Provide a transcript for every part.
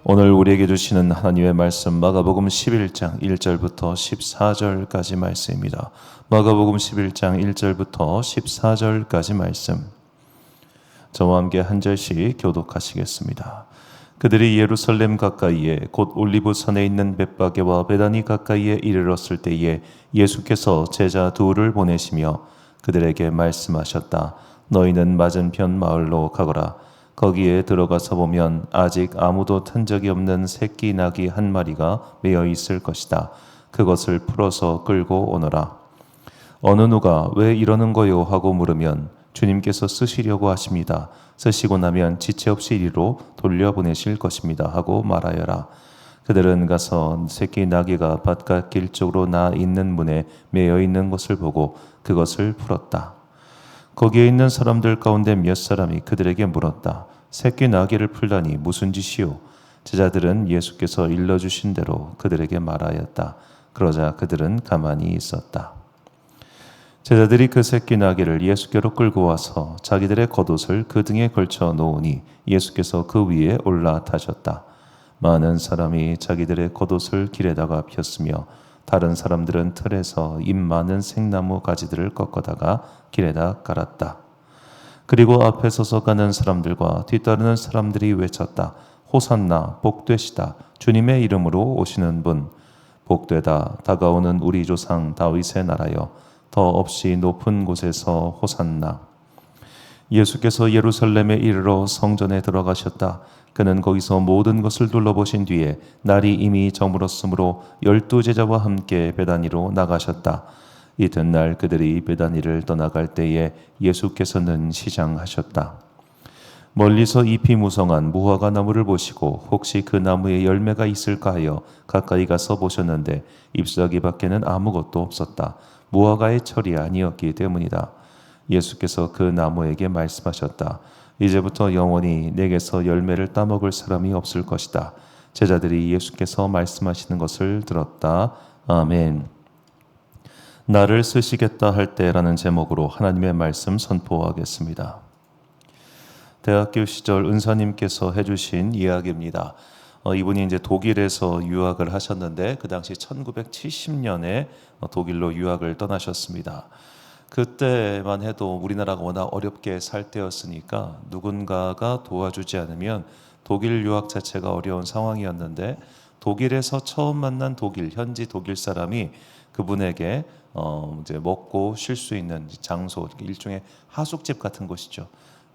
오늘 우리에게 주시는 하나님의 말씀 마가복음 11장 1절부터 14절까지 말씀입니다. 마가복음 11장 1절부터 14절까지 말씀, 저와 함께 한 절씩 교독하시겠습니다. 그들이 예루살렘 가까이에 곧 올리브산에 있는 벳바게와 베다니 가까이에 이르렀을 때에 예수께서 제자 둘을 보내시며 그들에게 말씀하셨다. 너희는 맞은편 마을로 가거라. 거기에 들어가서 보면 아직 아무도 탄 적이 없는 새끼 나귀 한 마리가 매어 있을 것이다. 그것을 풀어서 끌고 오너라. 어느 누가 왜 이러는 거요 하고 물으면 주님께서 쓰시려고 하십니다. 쓰시고 나면 지체 없이 이리로 돌려보내실 것입니다 하고 말하여라. 그들은 가서 새끼 나귀가 바깥 길 쪽으로 나 있는 문에 매여 있는 것을 보고 그것을 풀었다. 거기에 있는 사람들 가운데 몇 사람이 그들에게 물었다. 새끼 나귀를 풀다니 무슨 짓이요? 제자들은 예수께서 일러주신 대로 그들에게 말하였다. 그러자 그들은 가만히 있었다. 제자들이 그 새끼 나귀를 예수께로 끌고 와서 자기들의 겉옷을 그 등에 걸쳐 놓으니 예수께서 그 위에 올라타셨다. 많은 사람이 자기들의 겉옷을 길에다가 폈으며 다른 사람들은 틀에서 잎 많은 생나무 가지들을 꺾어다가 길에다 깔았다. 그리고 앞에 서서 가는 사람들과 뒤따르는 사람들이 외쳤다. 호산나 복되시다. 주님의 이름으로 오시는 분 복되다. 다가오는 우리 조상 다윗의 나라여 더 없이 높은 곳에서 호산나. 예수께서 예루살렘에 이르러 성전에 들어가셨다. 그는 거기서 모든 것을 둘러보신 뒤에 날이 이미 저물었으므로 12제자와 함께 베다니로 나가셨다. 이튿날 그들이 베다니를 떠나갈 때에 예수께서는 시장하셨다. 멀리서 잎이 무성한 무화과 나무를 보시고 혹시 그 나무에 열매가 있을까 하여 가까이 가서 보셨는데 잎사귀 밖에는 아무것도 없었다. 무화과의 철이 아니었기 때문이다. 예수께서 그 나무에게 말씀하셨다. 이제부터 영원히 내게서 열매를 따먹을 사람이 없을 것이다. 제자들이 예수께서 말씀하시는 것을 들었다. 아멘. 나를 쓰시겠다 할 때라는 제목으로 하나님의 말씀 선포하겠습니다. 대학교 시절 은사님께서 해주신 이야기입니다. 이분이 이제 독일에서 유학을 하셨는데 그 당시 1970년에 독일로 유학을 떠나셨습니다. 그때만 해도 우리나라가 워낙 어렵게 살 때였으니까 누군가가 도와주지 않으면 독일 유학 자체가 어려운 상황이었는데 독일에서 처음 만난 현지 독일 사람이 그분에게 이제 먹고 쉴 수 있는 장소, 일종의 하숙집 같은 곳이죠.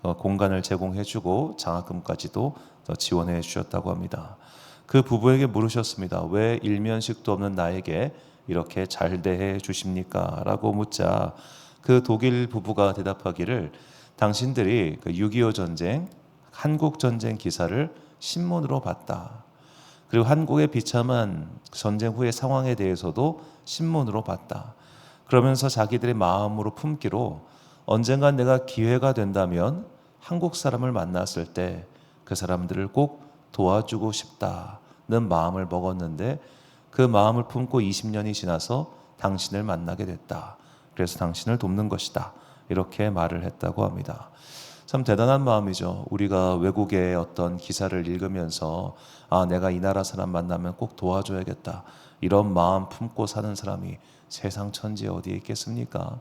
공간을 제공해주고 장학금까지도 지원해 주셨다고 합니다. 그 부부에게 물으셨습니다. 왜 일면식도 없는 나에게 이렇게 잘 대해 주십니까? 라고 묻자 그 독일 부부가 대답하기를 당신들이 그 6.25 전쟁, 한국 전쟁 기사를 신문으로 봤다. 그리고 한국의 비참한 전쟁 후의 상황에 대해서도 신문으로 봤다. 그러면서 자기들의 마음으로 품기로 언젠가 내가 기회가 된다면 한국 사람을 만났을 때 그 사람들을 꼭 도와주고 싶다는 마음을 먹었는데 그 마음을 품고 20년이 지나서 당신을 만나게 됐다. 그래서 당신을 돕는 것이다. 이렇게 말을 했다고 합니다. 참 대단한 마음이죠. 우리가 외국의 어떤 기사를 읽으면서 내가 이 나라 사람 만나면 꼭 도와줘야겠다. 이런 마음 품고 사는 사람이 세상 천지에 어디에 있겠습니까?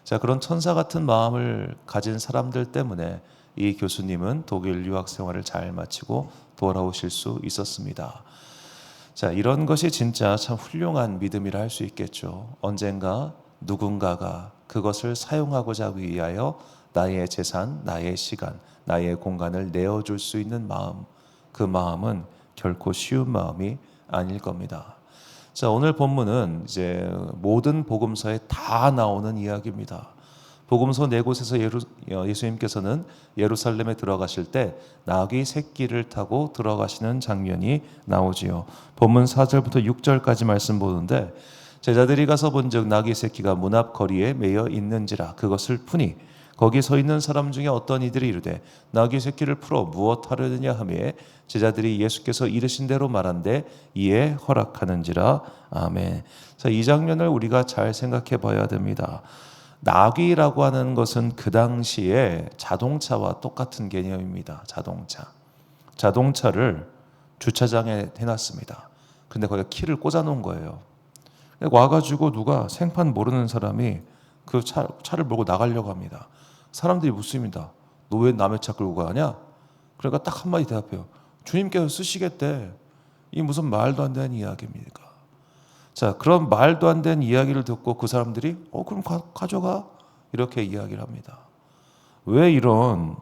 자, 그런 천사 같은 마음을 가진 사람들 때문에 이 교수님은 독일 유학 생활을 잘 마치고 돌아오실 수 있었습니다. 자, 이런 것이 진짜 참 훌륭한 믿음이라 할 수 있겠죠. 언젠가 누군가가 그것을 사용하고자 위하여 나의 재산, 나의 시간, 나의 공간을 내어줄 수 있는 마음, 그 마음은 결코 쉬운 마음이 아닐 겁니다. 자, 오늘 본문은 이제 모든 복음서에 다 나오는 이야기입니다. 복음서 네 곳에서 예수님께서는 예루살렘에 들어가실 때 나귀 새끼를 타고 들어가시는 장면이 나오지요. 본문 4절부터 6절까지 말씀 보는데 제자들이 가서 본즉 나귀 새끼가 문 앞 거리에 매여 있는지라 그것을 푸니 거기 서 있는 사람 중에 어떤 이들이 이르되 나귀 새끼를 풀어 무엇 하려느냐 하매 제자들이 예수께서 이르신 대로 말한데 이에 허락하는지라. 아멘. 자, 이 장면을 우리가 잘 생각해 봐야 됩니다. 나귀라고 하는 것은 그 당시에 자동차와 똑같은 개념입니다. 자동차를 주차장에 해놨습니다. 근데 거기에 키를 꽂아놓은 거예요. 와가지고 누가 생판 모르는 사람이 그 차를 몰고 나가려고 합니다. 사람들이 묻습니다. 너 왜 남의 차 끌고 가냐? 그러니까 딱 한마디 대답해요. 주님께서 쓰시겠대. 이 무슨 말도 안 되는 이야기입니까? 자, 그런 말도 안 되는 이야기를 듣고 그 사람들이 그럼 가져가 이렇게 이야기를 합니다. 왜 이런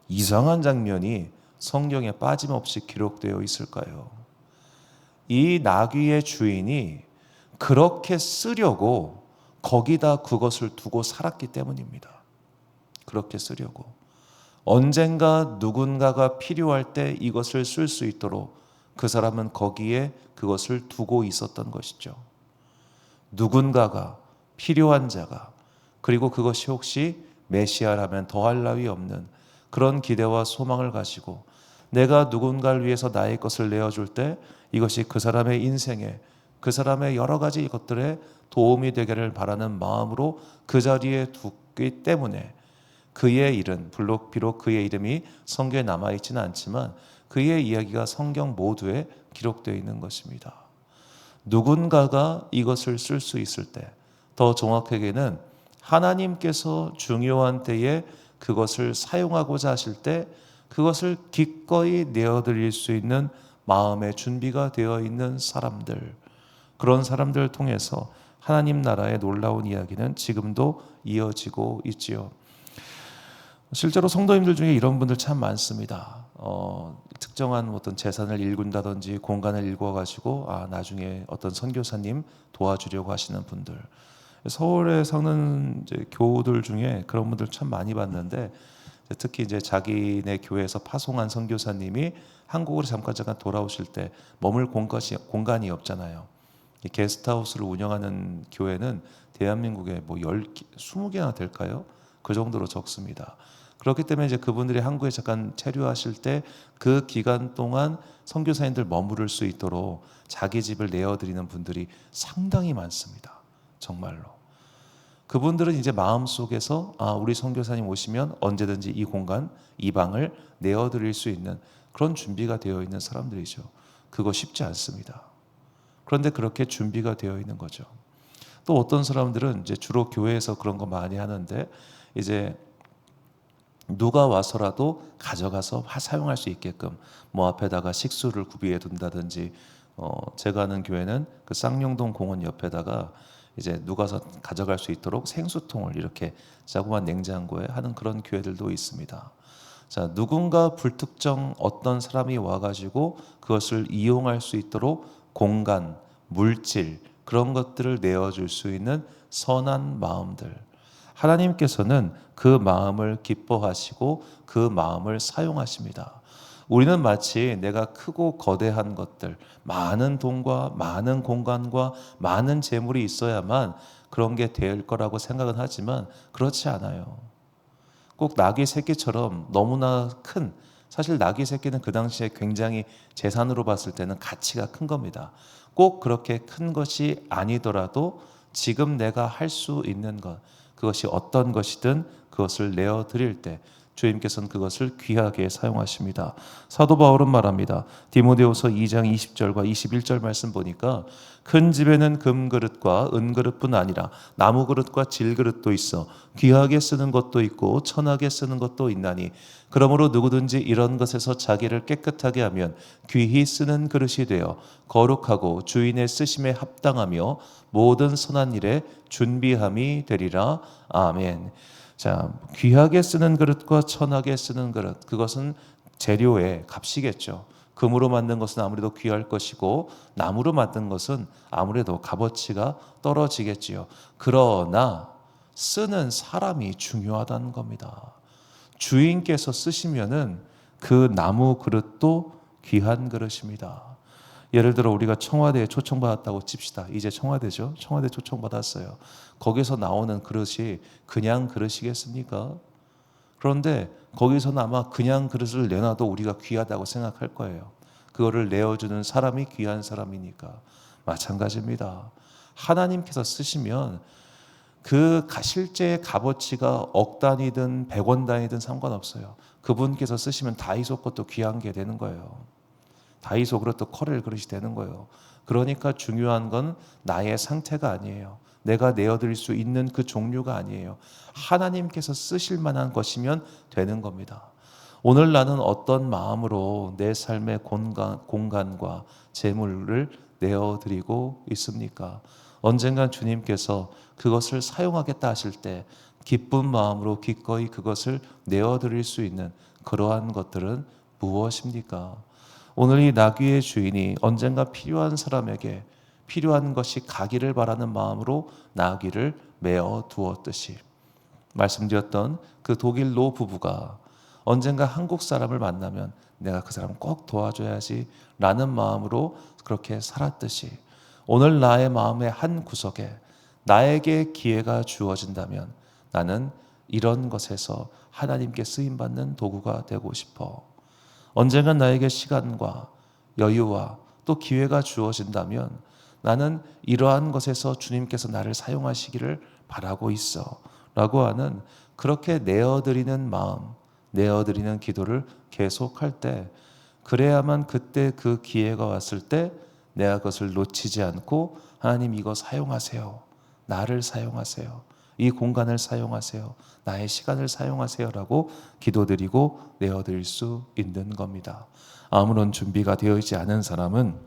이상한 장면이 성경에 빠짐없이 기록되어 있을까요? 이 나귀의 주인이 그렇게 쓰려고 거기다 그것을 두고 살았기 때문입니다. 그렇게 쓰려고. 언젠가 누군가가 필요할 때 이것을 쓸 수 있도록 그 사람은 거기에 그것을 두고 있었던 것이죠. 누군가가, 필요한 자가, 그리고 그것이 혹시 메시아라면 더할 나위 없는 그런 기대와 소망을 가지고 내가 누군가를 위해서 나의 것을 내어줄 때 이것이 그 사람의 인생에, 그 사람의 여러 가지 것들에 도움이 되기를 바라는 마음으로 그 자리에 두기 때문에 그의 일은 비록 그의 이름이 성경에 남아있지는 않지만 그의 이야기가 성경 모두에 기록되어 있는 것입니다. 누군가가 이것을 쓸 수 있을 때, 더 정확하게는 하나님께서 중요한 때에 그것을 사용하고자 하실 때 그것을 기꺼이 내어드릴 수 있는 마음의 준비가 되어 있는 사람들, 그런 사람들을 통해서 하나님 나라의 놀라운 이야기는 지금도 이어지고 있지요. 실제로 성도님들 중에 이런 분들 참 많습니다. 특정한 어떤 재산을 일군다든지 공간을 일궈가지고 나중에 어떤 선교사님 도와주려고 하시는 분들, 서울에 사는 이제 교우들 중에 그런 분들 참 많이 봤는데, 특히 이제 자기네 교회에서 파송한 선교사님이 한국으로 잠깐 돌아오실 때 머물 공간이 없잖아요. 이 게스트하우스를 운영하는 교회는 대한민국에 뭐 20개나 될까요? 그 정도로 적습니다. 그렇기 때문에 이제 그분들이 한국에 잠깐 체류하실 때 그 기간 동안 선교사님들 머무를 수 있도록 자기 집을 내어드리는 분들이 상당히 많습니다. 정말로. 그분들은 이제 마음속에서 우리 선교사님 오시면 언제든지 이 공간, 이 방을 내어드릴 수 있는 그런 준비가 되어 있는 사람들이죠. 그거 쉽지 않습니다. 그런데 그렇게 준비가 되어 있는 거죠. 또 어떤 사람들은 이제 주로 교회에서 그런 거 많이 하는데, 이제 누가 와서라도 가져가서 사용할 수 있게끔 뭐 앞에다가 식수를 구비해 둔다든지, 제가 아는 교회는 그 쌍용동 공원 옆에다가 이제 누가 가져갈 수 있도록 생수통을 이렇게 자그마한 냉장고에 하는 그런 교회들도 있습니다. 자, 누군가 불특정 어떤 사람이 와가지고 그것을 이용할 수 있도록 공간, 물질, 그런 것들을 내어줄 수 있는 선한 마음들, 하나님께서는 그 마음을 기뻐하시고 그 마음을 사용하십니다. 우리는 마치 내가 크고 거대한 것들, 많은 돈과 많은 공간과 많은 재물이 있어야만 그런 게 될 거라고 생각은 하지만 그렇지 않아요. 꼭 나귀 새끼처럼 너무나 큰, 사실 나귀 새끼는 그 당시에 굉장히 재산으로 봤을 때는 가치가 큰 겁니다. 꼭 그렇게 큰 것이 아니더라도 지금 내가 할 수 있는 것, 그것이 어떤 것이든 그것을 내어 드릴 때 주님께서는 그것을 귀하게 사용하십니다. 사도 바울은 말합니다. 디모데후서 2장 20절과 21절 말씀 보니까 큰 집에는 금그릇과 은그릇뿐 아니라 나무그릇과 질그릇도 있어 귀하게 쓰는 것도 있고 천하게 쓰는 것도 있나니 그러므로 누구든지 이런 것에서 자기를 깨끗하게 하면 귀히 쓰는 그릇이 되어 거룩하고 주인의 쓰심에 합당하며 모든 선한 일에 준비함이 되리라. 아멘. 자, 귀하게 쓰는 그릇과 천하게 쓰는 그릇, 그것은 재료의 값이겠죠. 금으로 만든 것은 아무래도 귀할 것이고 나무로 만든 것은 아무래도 값어치가 떨어지겠지요. 그러나 쓰는 사람이 중요하다는 겁니다. 주인께서 쓰시면은 그 나무 그릇도 귀한 그릇입니다. 예를 들어 우리가 청와대에 초청받았다고 칩시다. 이제 청와대죠. 청와대 초청받았어요. 거기서 나오는 그릇이 그냥 그릇이겠습니까? 그런데 거기서는 아마 그냥 그릇을 내놔도 우리가 귀하다고 생각할 거예요. 그거를 내어주는 사람이 귀한 사람이니까. 마찬가지입니다. 하나님께서 쓰시면 그 실제의 값어치가 억 단위든 100원 단위든 상관없어요. 그분께서 쓰시면 다이소 것도 귀한 게 되는 거예요. 다이소 그릇도 코렐 그릇이 되는 거예요. 그러니까 중요한 건 나의 상태가 아니에요. 내가 내어드릴 수 있는 그 종류가 아니에요. 하나님께서 쓰실 만한 것이면 되는 겁니다. 오늘 나는 어떤 마음으로 내 삶의 공간과 재물을 내어드리고 있습니까? 언젠간 주님께서 그것을 사용하겠다 하실 때 기쁜 마음으로 기꺼이 그것을 내어드릴 수 있는 그러한 것들은 무엇입니까? 오늘 이 나귀의 주인이 언젠가 필요한 사람에게 필요한 것이 가기를 바라는 마음으로 나귀를 메어 두었듯이 말씀드렸던 그 독일 노 부부가 언젠가 한국 사람을 만나면 내가 그 사람 꼭 도와줘야지 라는 마음으로 그렇게 살았듯이 오늘 나의 마음의 한 구석에 나에게 기회가 주어진다면 나는 이런 것에서 하나님께 쓰임받는 도구가 되고 싶어. 언젠가 나에게 시간과 여유와 또 기회가 주어진다면 나는 이러한 것에서 주님께서 나를 사용하시기를 바라고 있어 라고 하는 그렇게 내어드리는 마음, 내어드리는 기도를 계속할 때 그래야만 그때 그 기회가 왔을 때 내가 그것을 놓치지 않고 하나님 이거 사용하세요. 나를 사용하세요. 이 공간을 사용하세요. 나의 시간을 사용하세요 라고 기도드리고 내어드릴 수 있는 겁니다. 아무런 준비가 되어 있지 않은 사람은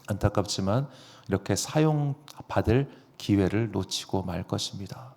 안타깝지만 이렇게 사용받을 기회를 놓치고 말 것입니다.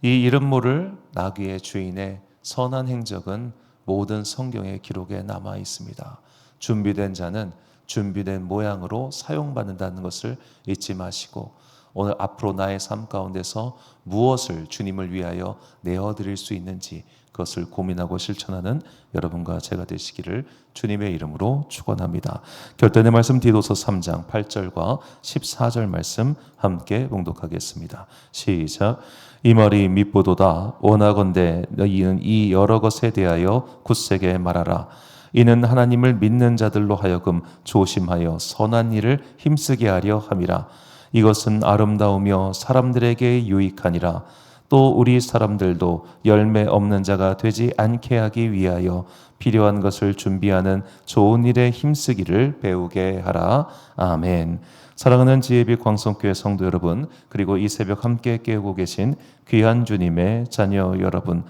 이 이름 모를 나귀의 주인의 선한 행적은 모든 성경의 기록에 남아 있습니다. 준비된 자는 준비된 모양으로 사용받는다는 것을 잊지 마시고 오늘 앞으로 나의 삶 가운데서 무엇을 주님을 위하여 내어드릴 수 있는지 그것을 고민하고 실천하는 여러분과 제가 되시기를 주님의 이름으로 축원합니다. 결단의 말씀 디도서 3장 8절과 14절 말씀 함께 봉독하겠습니다. 시작. 이 말이 밉보도다. 원하건대 너희는 이 여러 것에 대하여 굳세게 말하라. 이는 하나님을 믿는 자들로 하여금 조심하여 선한 일을 힘쓰게 하려 함이라. 이것은 아름다우며 사람들에게 유익하니라. 또 우리 사람들도 열매 없는 자가 되지 않게 하기 위하여 필요한 것을 준비하는 좋은 일에 힘쓰기를 배우게 하라. 아멘. 사랑하는 지혜빛 광성교회 성도 여러분, 그리고 이 새벽 함께 깨우고 계신 귀한 주님의 자녀 여러분,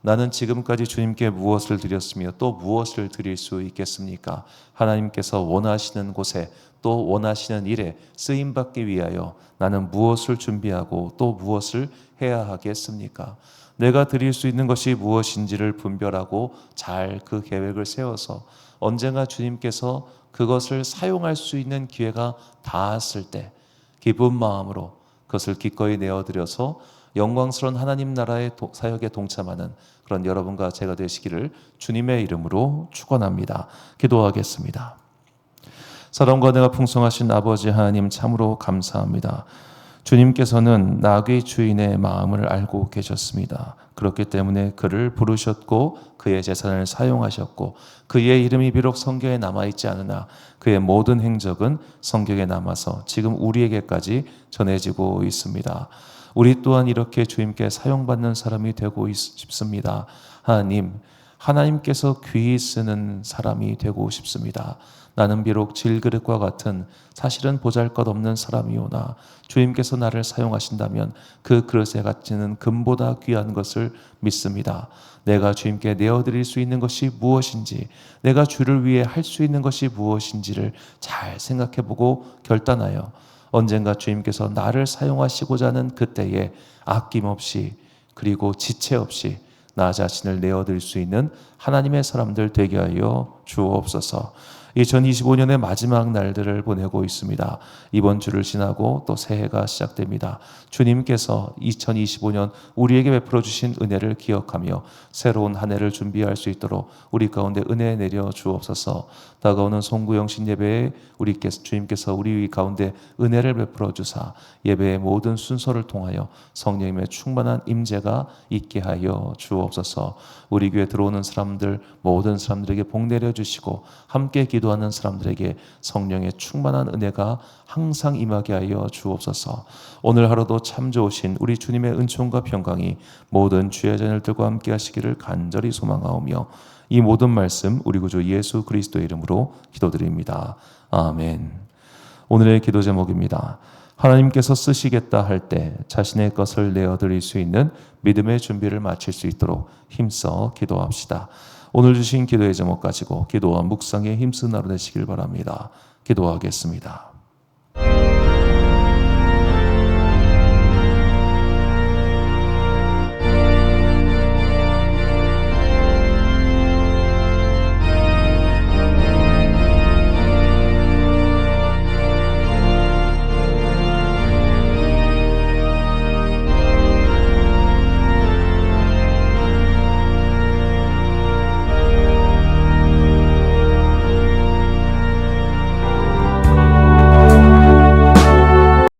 나는 지금까지 주님께 무엇을 드렸으며 또 무엇을 드릴 수 있겠습니까? 하나님께서 원하시는 곳에 또 원하시는 일에 쓰임받기 위하여 나는 무엇을 준비하고 또 무엇을 해야 하겠습니까? 내가 드릴 수 있는 것이 무엇인지를 분별하고 잘 그 계획을 세워서 언젠가 주님께서 그것을 사용할 수 있는 기회가 닿았을 때 기쁜 마음으로 그것을 기꺼이 내어드려서 영광스러운 하나님 나라의 사역에 동참하는 그런 여러분과 제가 되시기를 주님의 이름으로 축원합니다. 기도하겠습니다. 사랑과 은혜가 풍성하신 아버지 하나님 참으로 감사합니다. 주님께서는 나귀 주인의 마음을 알고 계셨습니다. 그렇기 때문에 그를 부르셨고 그의 재산을 사용하셨고 그의 이름이 비록 성경에 남아있지 않으나 그의 모든 행적은 성경에 남아서 지금 우리에게까지 전해지고 있습니다. 우리 또한 이렇게 주님께 사용받는 사람이 되고 싶습니다. 하나님께서 귀히 쓰는 사람이 되고 싶습니다. 나는 비록 질그릇과 같은 사실은 보잘것없는 사람이오나 주님께서 나를 사용하신다면 그 그릇에 갇히는 금보다 귀한 것을 믿습니다. 내가 주님께 내어드릴 수 있는 것이 무엇인지, 내가 주를 위해 할 수 있는 것이 무엇인지를 잘 생각해보고 결단하여 언젠가 주님께서 나를 사용하시고자 하는 그때에 아낌없이 그리고 지체 없이 나 자신을 내어드릴 수 있는 하나님의 사람들 되게 하여 주옵소서. 2025년의 마지막 날들을 보내고 있습니다. 이번 주를 지나고 또 새해가 시작됩니다. 주님께서 2025년 우리에게 베풀어 주신 은혜를 기억하며 새로운 한 해를 준비할 수 있도록 우리 가운데 은혜 내려 주옵소서. 다가오는 송구영신 예배에 주님께서 우리 가운데 은혜를 베풀어 주사 예배의 모든 순서를 통하여 성령님의 충만한 임재가 있게 하여 주옵소서. 우리 교회 들어오는 사람들 모든 사람들에게 복 내려 주시고 함께 기도하는 사람들에게 성령의 충만한 은혜가 항상 임하게 하여 주옵소서. 오늘 하루도 참 좋으신 우리 주님의 은총과 평강이 모든 주의 자녀들과 함께 하시기를 간절히 소망하오며 이 모든 말씀 우리 구주 예수 그리스도의 이름으로 기도드립니다. 아멘. 오늘의 기도 제목입니다. 하나님께서 쓰시겠다 할 때 자신의 것을 내어드릴 수 있는 믿음의 준비를 마칠 수 있도록 힘써 기도합시다. 오늘 주신 기도의 제목 가지고 기도와 묵상에 힘쓰는 하루 되시길 바랍니다. 기도하겠습니다.